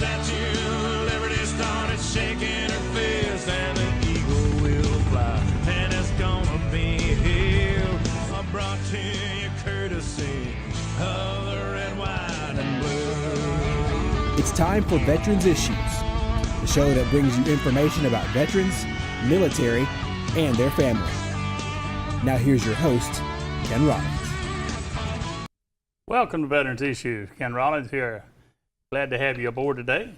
Statue Liberty started shaking her fist, and the eagle will fly, and it's gonna be here. Brought to you courtesy of the red, white, and blue. It's time for Veterans Issues, the show that brings you information about veterans, military, and their family. Now here's your host, Ken Rollins. Welcome to Veterans Issues. Ken Rollins here. Glad to have you aboard today.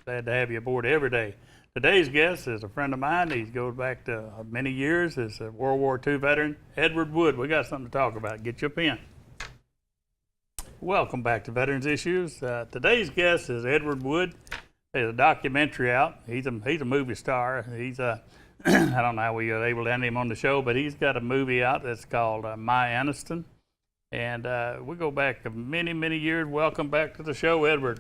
Glad to have you aboard every day. Today's guest is a friend of mine. He goes back to many years as a World War II veteran, Edward Wood. We got something to talk about. Get your pen. Welcome back to Veterans Issues. Today's guest is Edward Wood. There's a documentary out. He's a movie star. He's I don't know how we were able to end him on the show, but he's got a movie out that's called My Anniston. And we go back many, many years. Welcome back to the show, Edward.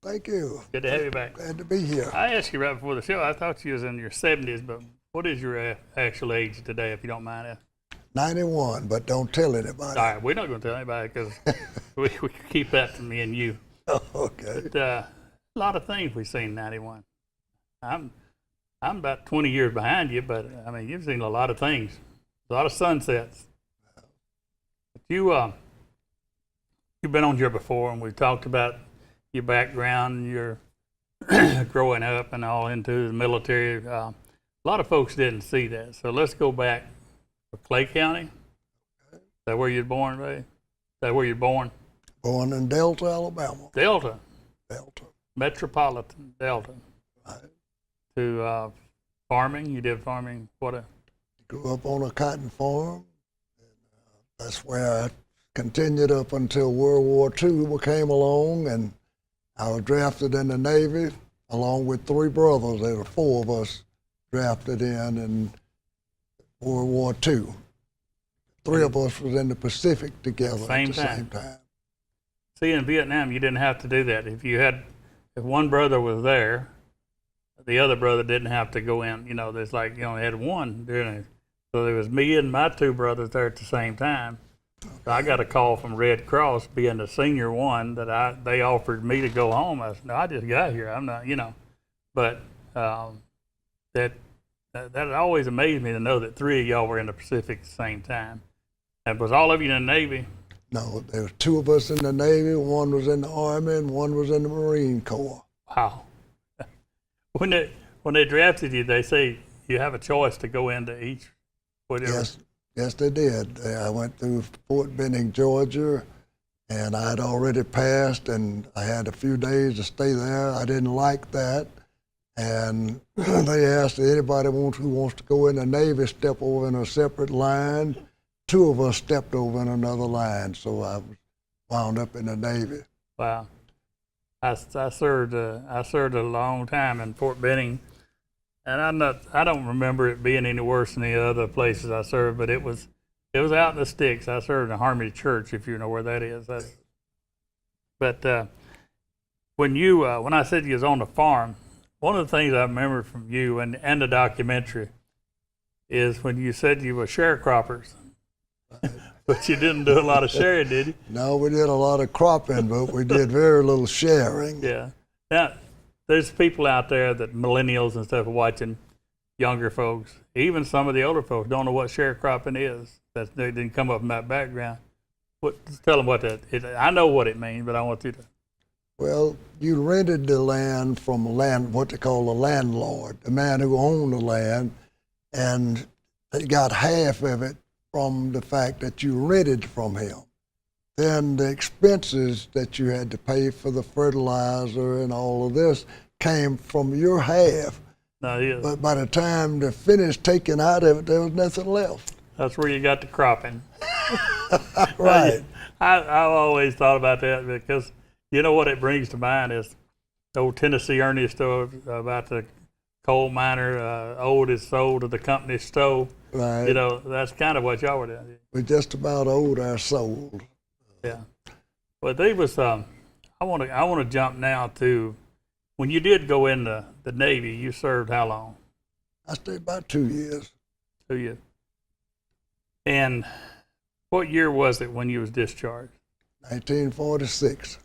Thank you. Good to have you back. Glad to be here. I asked you right before the show, I thought you was in your 70s, but what is your actual age today, if you don't mind asking? 91, but don't tell anybody. All right, we're not going to tell anybody because we keep that to me and you. Okay. But, a lot of things we've seen in 91. I'm about 20 years behind you, but I mean, you've seen a lot of things, a lot of sunsets. But you've been on here before, and we've talked about your background, your growing up and all into the military. A lot of folks didn't see that. So let's go back to Clay County. Is that where you're born, Ray? Is that where you're born? Born in Delta, Alabama. Delta. Delta. Metropolitan Delta. Right. To farming. You did farming. Grew up on a cotton farm. And, that's where I continued up until World War II came along, and I was drafted in the Navy along with three brothers. There were four of us drafted in World War II. Three of us was in the Pacific together at the same time. See, in Vietnam, you didn't have to do that. If one brother was there, the other brother didn't have to go in. You know, there's like you only had one doing it. So there was me and my two brothers there at the same time. So I got a call from Red Cross, being the senior one, that they offered me to go home. I said, no, I just got here. I'm not, But that always amazed me to know that three of y'all were in the Pacific at the same time. And was all of you in the Navy? No, there were two of us in the Navy. One was in the Army, and one was in the Marine Corps. Wow. When they drafted you, they say you have a choice to go into each. Whatever. Yes, they did. I went through Fort Benning, Georgia, and I had already passed, and I had a few days to stay there. I didn't like that, and they asked anybody who wants to go in the Navy step over in a separate line. Two of us stepped over in another line, so I wound up in the Navy. Wow. I served a long time in Fort Benning, and I don't remember it being any worse than the other places I served, but it was out in the sticks. I served in Harmony Church, if you know where that is. But when I said you was on the farm, one of the things I remember from you and the documentary is when you said you were sharecroppers. But you didn't do a lot of sharing, did you? No, we did a lot of cropping, but we did very little sharing. Yeah. Now, there's people out there that millennials and stuff are watching, younger folks, even some of the older folks don't know what sharecropping is. They didn't come up in that background. Just tell them what that is. I know what it means, but I want you to. Well, you rented the land from what they call a landlord, the man who owned the land, and they got half of it from the fact that you rented from him. Then the expenses that you had to pay for the fertilizer and all of this came from your half. But by the time they finished taking out of it, there was nothing left. That's where you got the cropping. Right. I've always thought about that because you know what it brings to mind is the old Tennessee Ernie story about the coal miner, old is sold to the company stole. Right. You know, that's kind of what y'all were doing. We just about owed our soul. Yeah. But they was, I want to jump now to when you did go in the Navy, you served how long? I stayed about 2 years. 2 years. And what year was it when you was discharged? 1946.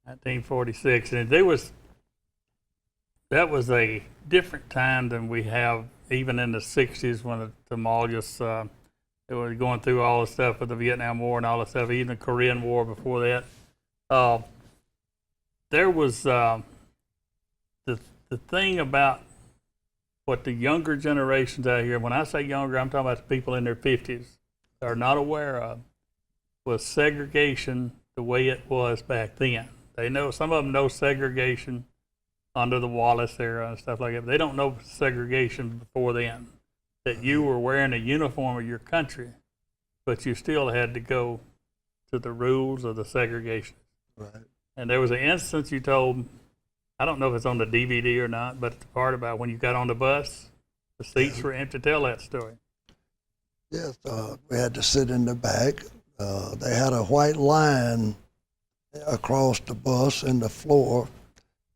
1946. And they was that was a different time than we have even in the 60s when the tumultuous, it was going through all the stuff with the Vietnam War and all the stuff, even the Korean War before that. There was the thing about what the younger generations out here, when I say younger, I'm talking about the people in their 50s, are not aware of, was segregation the way it was back then. They know, some of them know segregation under the Wallace era and stuff like that, but they don't know segregation before then. That you were wearing a uniform of your country, but you still had to go to the rules of the segregation. Right. And there was an instance you told, I don't know if it's on the DVD or not, but the part about when you got on the bus, the seats were empty. Tell that story. Yes, we had to sit in the back. They had a white line across the bus in the floor,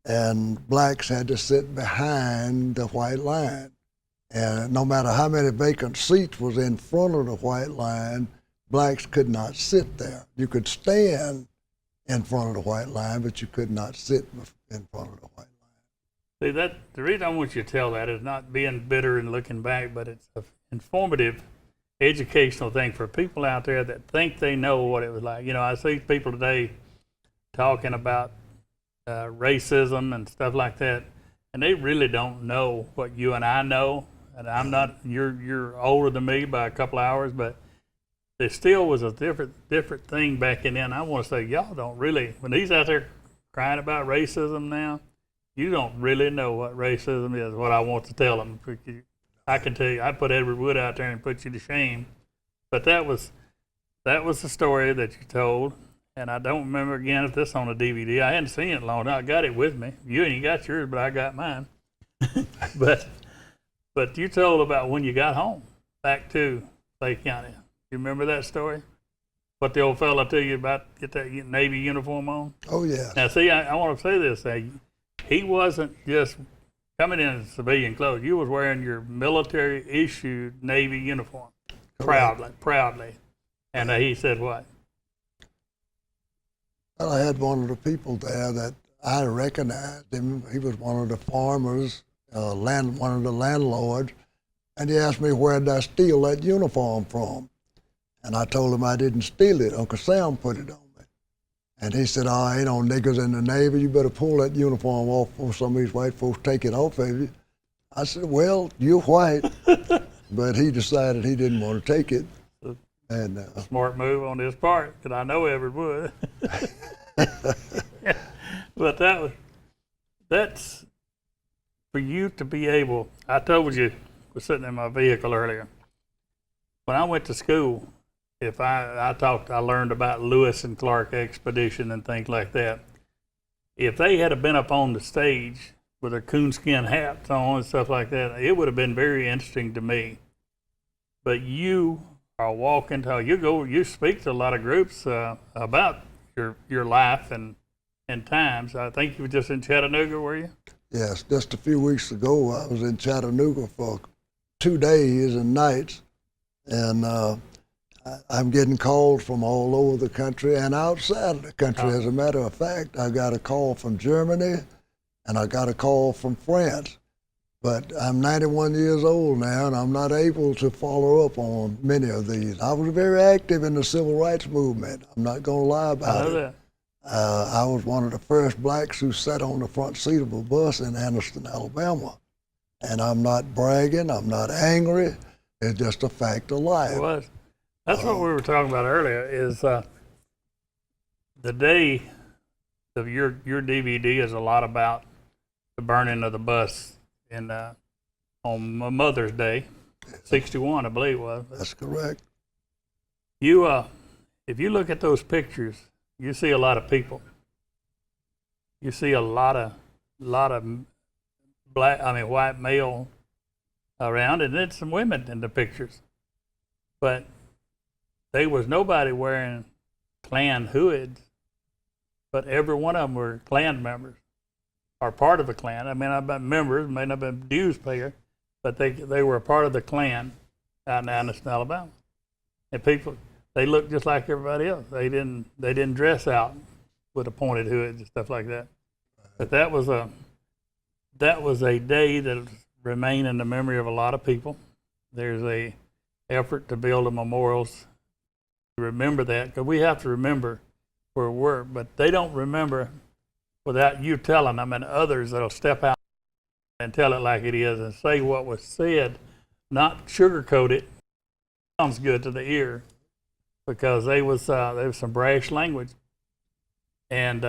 and blacks had to sit behind the white line. And no matter how many vacant seats was in front of the white line, blacks could not sit there. You could stand in front of the white line, but you could not sit in front of the white line. See, that the reason I want you to tell that is not being bitter and looking back, but it's an informative, educational thing for people out there that think they know what it was like. You know, I see people today talking about racism and stuff like that, and they really don't know what you and I know. And I'm not, you're older than me by a couple hours, but there still was a different thing back in then. I want to say, y'all don't really, when he's out there crying about racism now, you don't really know what racism is, what I want to tell them. I can tell you, I put Edward Wood out there and put you to shame. But that was the story that you told. And I don't remember again if this on the DVD. I hadn't seen it long. I got it with me. You ain't got yours, but I got mine. But you told about when you got home back to Clay County. You remember that story? What the old fella told you about get that Navy uniform on? Oh, yeah. Now, see, I want to say this. He wasn't just coming in civilian clothes. You was wearing your military-issued Navy uniform proudly. And he said what? Well, I had one of the people there that I recognized him. He was one of the farmers, one of the landlords, and he asked me where did I steal that uniform from. And I told him I didn't steal it. Uncle Sam put it on me. And he said, oh, ain't no niggers in the Navy. You better pull that uniform off before some of these white folks take it off of you. I said, well, you're white. But he decided he didn't want to take it. And a smart move on his part, because I know Edward would. But that's for you to be able, I told you, I was sitting in my vehicle earlier. When I went to school, I learned about Lewis and Clark expedition and things like that. If they had been up on the stage with their coonskin hats on and stuff like that, it would have been very interesting to me. But you are walking to, you speak to a lot of groups about your life and times. I think you were just in Chattanooga, were you? Yes, just a few weeks ago, I was in Chattanooga for 2 days and nights, and I'm getting calls from all over the country and outside of the country. As a matter of fact, I got a call from Germany, and I got a call from France. But I'm 91 years old now, and I'm not able to follow up on many of these. I was very active in the civil rights movement. I'm not going to lie about it. That. I was one of the first blacks who sat on the front seat of a bus in Anniston, Alabama. And I'm not bragging, I'm not angry. It's just a fact of life. It was. That's what we were talking about earlier, is the day of your DVD is a lot about the burning of the bus on Mother's Day, 61, I believe it was. That's correct. You, if you look at those pictures, you see a lot of people. You see a lot of white male around, and then some women in the pictures. But there was nobody wearing Klan hoods, but every one of them were Klan members, or part of the Klan. I mean, I've been members, may not have been dues payer, but they were a part of the Klan out in Anniston, Alabama. And people, they looked just like everybody else. They didn't dress out with a pointed hood and stuff like that. But that was that was a day that remain in the memory of a lot of people. There's a effort to build a memorials to remember that, because we have to remember where we were, but they don't remember without you telling them, and others that'll step out and tell it like it is and say what was said, not sugarcoat it. Sounds good to the ear, because there was some brash language, and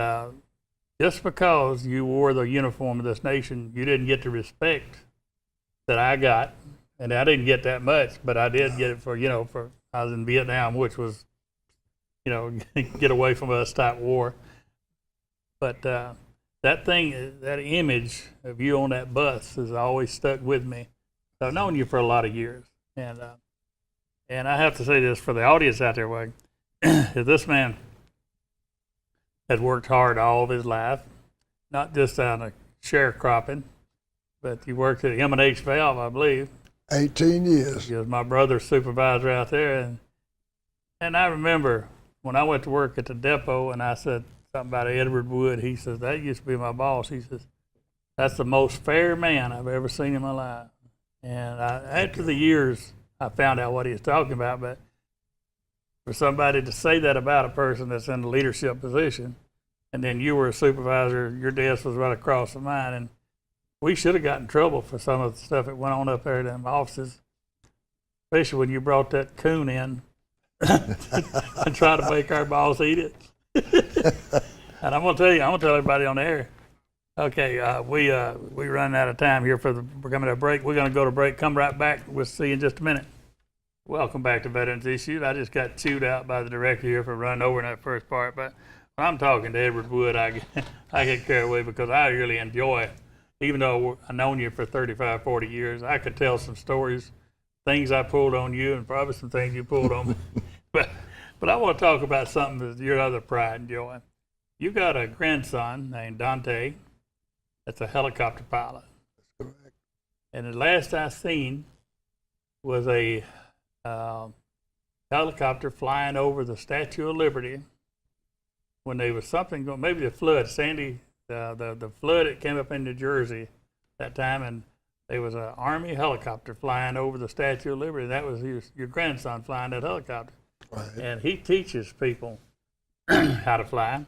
just because you wore the uniform of this nation, you didn't get the respect that I got, and I didn't get that much, but I did get it for I was in Vietnam, which was, get away from us type war. But that image of you on that bus has always stuck with me. I've known you for a lot of years, and I have to say this for the audience out there, Wade. This man has worked hard all of his life, not just on a sharecropping, but he worked at M&H Valve, I believe. 18 years. He was my brother's supervisor out there, and I remember when I went to work at the depot and I said something about Edward Wood. He says, that used to be my boss. He says, that's the most fair man I've ever seen in my life. And after the years, I found out what he was talking about, but for somebody to say that about a person that's in a leadership position, and then you were a supervisor, your desk was right across from mine, and we should have gotten in trouble for some of the stuff that went on up there in them offices, especially when you brought that coon in and tried to make our boss eat it. And I'm gonna tell everybody on the air. Okay, we run out of time here we're coming to a break. We're gonna go to break. Come right back. We'll see you in just a minute. Welcome back to Veterans Issues. I just got chewed out by the director here for running over in that first part, but when I'm talking to Edward Wood, I get carried away because I really enjoy it. Even though I've known you for 35, 40 years, I could tell some stories, things I pulled on you, and probably some things you pulled on me. But I want to talk about something that's your other pride and joy. You got a grandson named Dante that's a helicopter pilot. That's correct. And the last I seen was a helicopter flying over the Statue of Liberty when there was something going, maybe the flood, Sandy, the flood that came up in New Jersey that time, and there was an Army helicopter flying over the Statue of Liberty. That was your grandson flying that helicopter. Right. And he teaches people how to fly.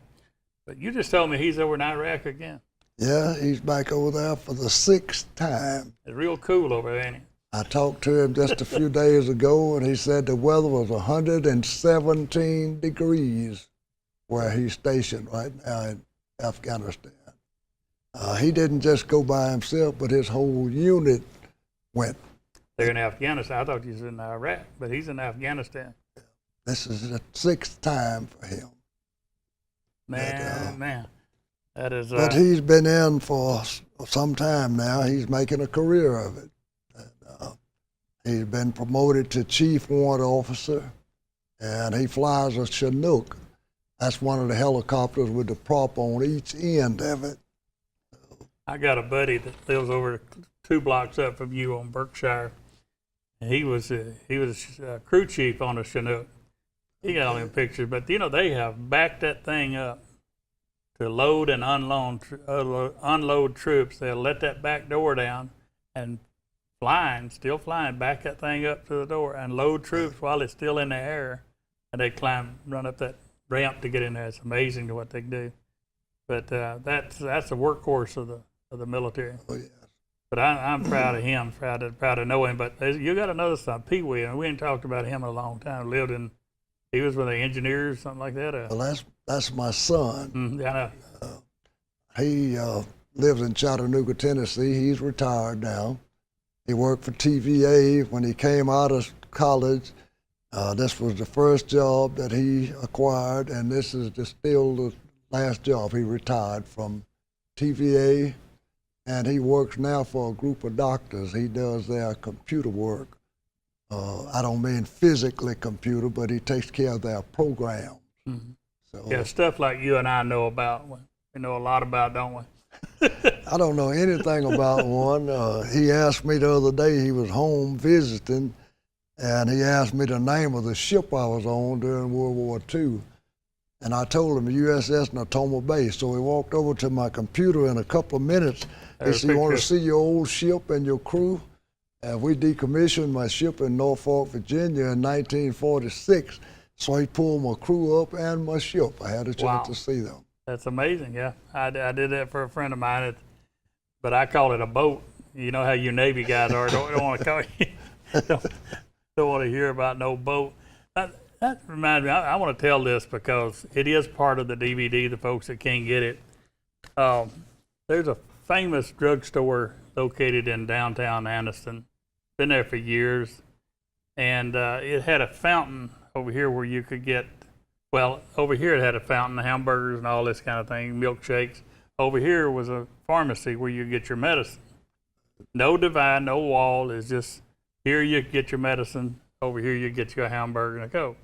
But you just told me he's over in Iraq again. Yeah, he's back over there for the 6th time. It's real cool over there, ain't it? I talked to him just a few days ago, and he said the weather was 117 degrees where he's stationed right now in Afghanistan. He didn't just go by himself, but his whole unit went. They're in Afghanistan. I thought he was in Iraq, but he's in Afghanistan. This is the 6th time for him. Man. That is. But he's been in for some time now. He's making a career of it. And, he's been promoted to Chief Warrant Officer, and he flies a Chinook. That's one of the helicopters with the prop on each end of it. I got a buddy that lives over 2 blocks up from you on Berkshire. And he was a crew chief on a Chinook. He got all them pictures, but they have backed that thing up to load and unload troops. They'll let that back door down and still flying, back that thing up to the door and load troops while it's still in the air, and they run up that ramp to get in there. It's amazing what they do. But that's a workhorse of the military. Oh, yes. But I'm proud of him, proud to know him. But you got another son, Pee Wee, and we ain't talked about him in a long time. He was with the engineers, something like that. Well, that's my son. Yeah, I know. He lives in Chattanooga, Tennessee. He's retired now. He worked for TVA when he came out of college. This was the first job that he acquired, and this is still the last job. He retired from TVA, and he works now for a group of doctors. He does their computer work. I don't mean physically computer, but he takes care of their program. Mm-hmm. So, Yeah, stuff like you and I know about. We know a lot about, don't we? I don't know anything about one. He asked me the other day, he was home visiting, and he asked me the name of the ship I was on during World War II. And I told him USS Natoma Bay. So he walked over to my computer in a couple of minutes. He There's a said, "You want to picture. see your old ship and your crew?" And we decommissioned my ship in Norfolk, Virginia in 1946. So he pulled my crew up and my ship. I had a chance Wow. to see them. That's amazing. Yeah, I did that for a friend of mine, but I call it a boat. You know how you Navy guys are. Don't want to call you. Don't want to hear about no boat. That reminds me. I want to tell this because it is part of the DVD. The folks that can't get it. There's a famous drugstore located in downtown Anniston. Been there for years, and it had a fountain over here where you could get. Well, over here it had a fountain, hamburgers and all this kind of thing, milkshakes. Over here was a pharmacy where you get your medicine. No divide, no wall. It's just here you get your medicine. Over here you get your hamburger and a Coke.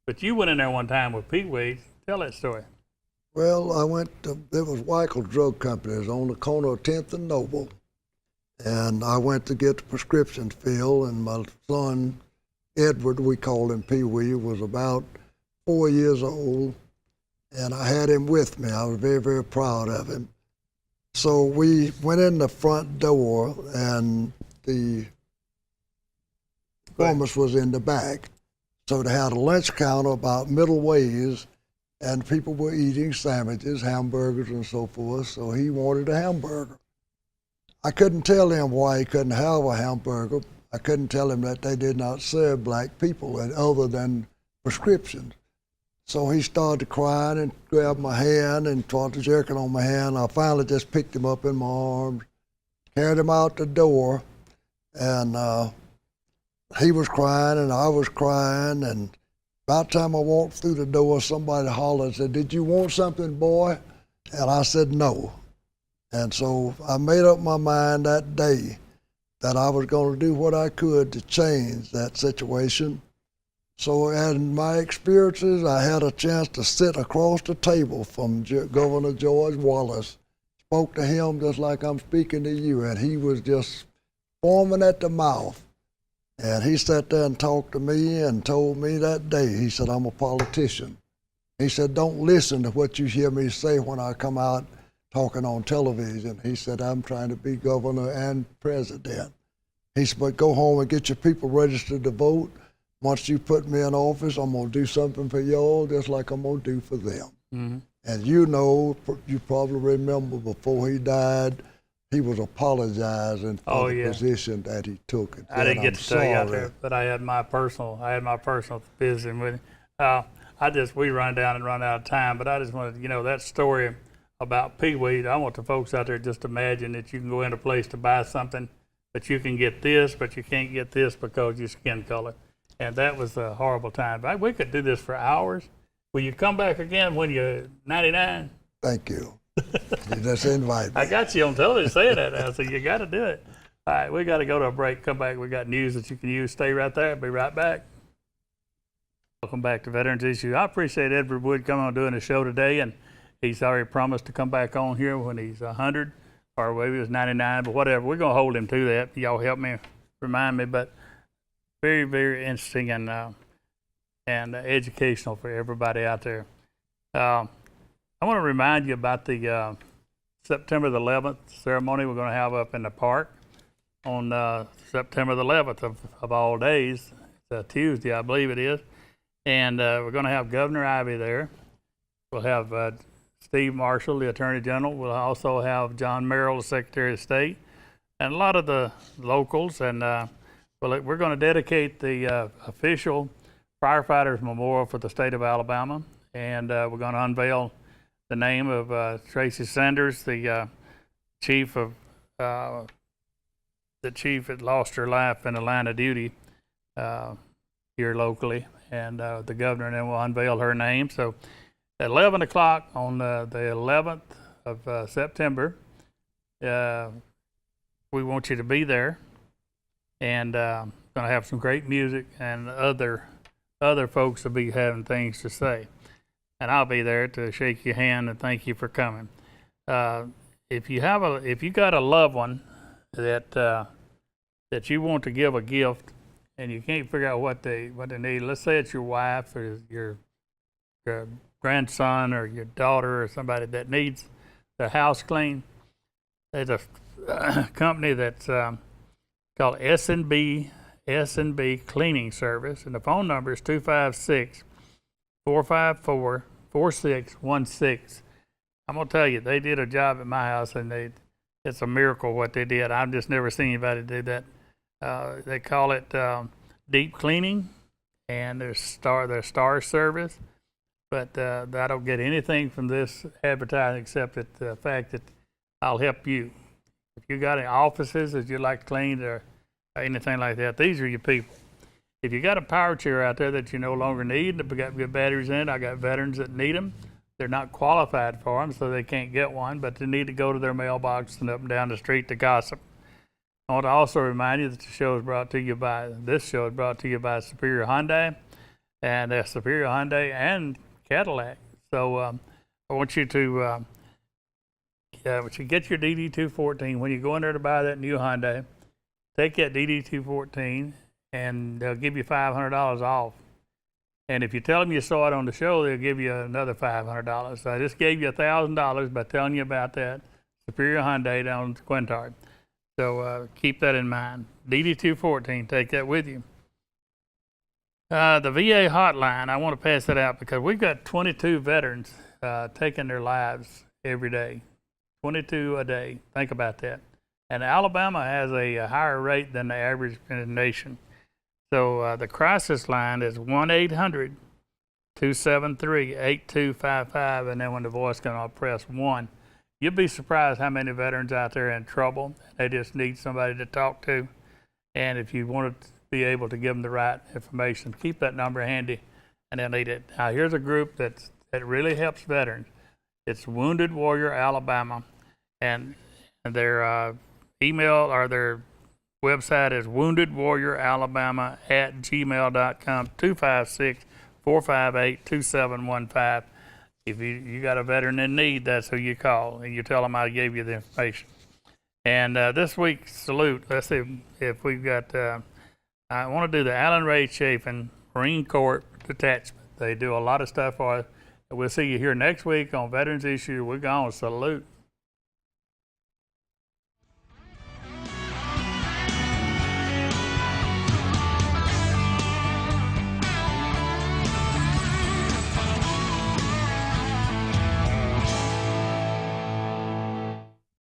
But you went in there one time with Pete Wade. Tell that story. Well, I went to, there was Weichel Drug Company. It was on the corner of 10th and Noble. And I went to get the prescriptions filled, and my son, Edward, we called him Pee Wee, was about 4 years old, and I had him with me. I was very, very proud of him. So we went in the front door, and the pharmacist was in the back. So they had a lunch counter about middle ways, and people were eating sandwiches, hamburgers, and so forth. So he wanted a hamburger. I couldn't tell him why he couldn't have a hamburger. I couldn't tell him that they did not serve black people other than prescriptions. So he started crying and grabbed my hand and started jerking on my hand. I finally just picked him up in my arms, carried him out the door, and he was crying and I was crying. And about the time I walked through the door, somebody hollered and said, "Did you want something, boy?" And I said, "No." And so I made up my mind that day that I was going to do what I could to change that situation. So in my experiences, I had a chance to sit across the table from Governor George Wallace. Spoke to him just like I'm speaking to you, and he was just foaming at the mouth. And he sat there and talked to me and told me that day, he said, "I'm a politician." He said, "Don't listen to what you hear me say when I come out talking on television." He said, "I'm trying to be governor and president." He said, "But go home and get your people registered to vote. Once you put me in office, I'm going to do something for y'all just like I'm going to do for them." Mm-hmm. And you know, you probably remember before he died, he was apologizing for the position that he took. And I didn't get I'm to tell you out sorry. there, but I had my personal visit with him. We run down and run out of time, but I just wanted, that story about Pee Wee. I want the folks out there just to imagine that you can go in a place to buy something, but you can get this, but you can't get this because your skin color. And that was a horrible time. But we could do this for hours. Will you come back again when you're 99? Thank you. You just invite me. I got you on television saying that now, so you got to do it. All right, we got to go to a break. Come back. We got news that you can use. Stay right there. Be right back. Welcome back to Veterans Issue. I appreciate Edward Wood coming on doing the show today, and he's already promised to come back on here when he's 100, or maybe it was 99, but whatever. We're going to hold him to that. Y'all help me, remind me. But very, very interesting and educational for everybody out there. I want to remind you about the September the 11th ceremony we're going to have up in the park on September the 11th of all days. It's a Tuesday, I believe it is. And we're going to have Governor Ivey there. We'll have Steve Marshall, the Attorney General. We'll also have John Merrill, the Secretary of State, and a lot of the locals. And we're going to dedicate the official Firefighters Memorial for the state of Alabama. And we're going to unveil the name of Tracy Sanders, the chief that lost her life in the line of duty here locally. And the governor then will unveil her name. So at 11 o'clock on the 11th of September, we want you to be there. And going to have some great music, and other folks will be having things to say. And I'll be there to shake your hand and thank you for coming. If you got a loved one that you want to give a gift and you can't figure out what they need, let's say it's your wife or your grandson or your daughter or somebody that needs the house clean, there's a company that's called S&B Cleaning Service, and the phone number is 256-454-4616. I'm gonna tell you, they did a job at my house, and it's a miracle what they did. I've just never seen anybody do that. They call it deep cleaning, and their star service. But I don't get anything from this advertising except the fact that I'll help you. If you got any offices that you'd like cleaned or anything like that, these are your people. If you got a power chair out there that you no longer need, that got good batteries in it, I got veterans that need them. They're not qualified for them, so they can't get one, but they need to go to their mailbox and up and down the street to gossip. I want to also remind you that this show is brought to you by Superior Hyundai, and Superior Hyundai and Cadillac. So I want you to get your DD214. When you go in there to buy that new Hyundai, take that DD214 and they'll give you $500 off. And if you tell them you saw it on the show, they'll give you another $500. So I just gave you $1,000 by telling you about that Superior Hyundai down in Quintard. So keep that in mind. DD214, take that with you. The VA hotline, I want to pass that out because we've got 22 veterans taking their lives every day. 22 a day. Think about that. And Alabama has a higher rate than the average in the nation. So the crisis line is 1-800-273-8255, and then when the voice comes on, press 1. You'll be surprised how many veterans out there in trouble. They just need somebody to talk to. And if you want to be able to give them the right information, keep that number handy, and they'll need it. Now, here's a group that really helps veterans. It's Wounded Warrior Alabama, and their email or their website is woundedwarrioralabama@gmail.com, 256-458-2715. If you got a veteran in need, that's who you call, and you tell them I gave you the information. And this week's salute, let's see if we've got, I want to do the Alan Ray Chafin Marine Corps Detachment. They do a lot of stuff for us. We'll see you here next week on Veterans Issue. We're going to salute.